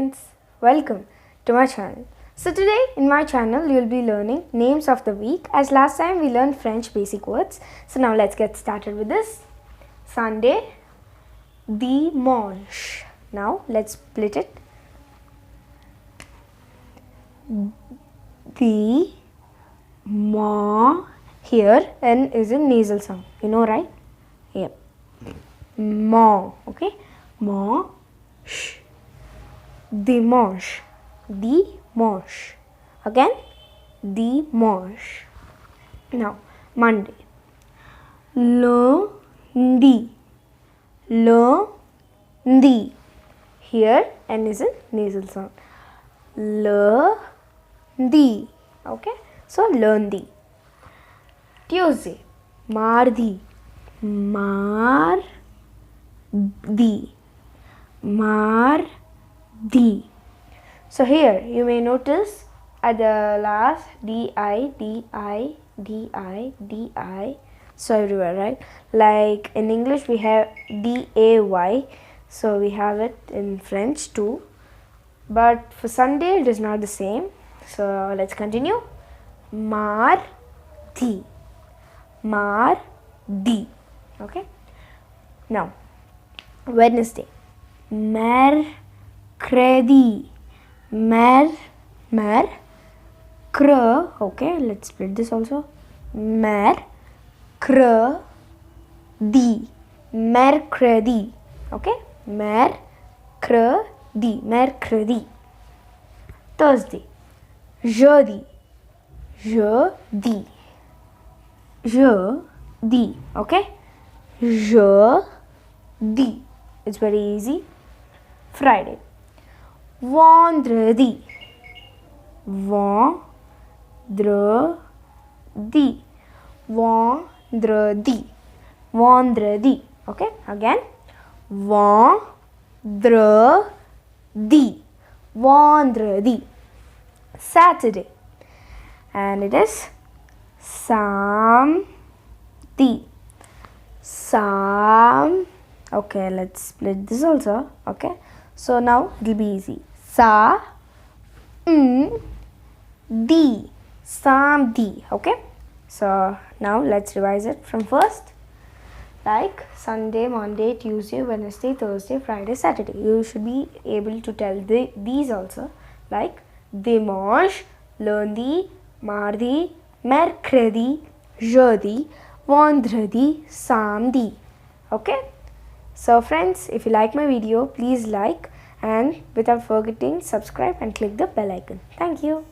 friends, welcome to my channel. So today in my channel you will be learning names of the week, as last time we learned French basic words. So now let's get started with this. Sunday, dimanche. Now let's split it. The ma, here N is a nasal sound, you know, right? Yep. Ma, okay? Ma, sh. Dimanche, dimanche. Again, dimanche. Now, Monday. Lundi, lundi. Here N is a nasal sound. Lundi, okay? So, lundi. Tuesday, mardi, mardi, mardi. So here you may notice at the last di, di, di, di. So everywhere, right? Like in English we have day. So we have it in French too. But for Sunday it is not the same. So let's continue. Mardi, mardi. Okay. Now Wednesday. Mercredi, okay, let's split this also. Mercredi, mercredi, okay, mercredi. Thursday, jeudi, okay, jeudi. It's very easy. Friday, vendredi, vendredi, okay, again, vendredi. Saturday, and it is samedi, okay, let's split this also, okay. So now it will be easy. Di, samedi, okay. So now let's revise it from first. Like Sunday, Monday, Tuesday, Wednesday, Thursday, Friday, Saturday. You should be able to tell these also. Like dimanche, lundi, mardi, mercredi, jeudi, vendredi, samedi. Okay. So friends, if you like my video, please like and without forgetting subscribe and click the bell icon. Thank you.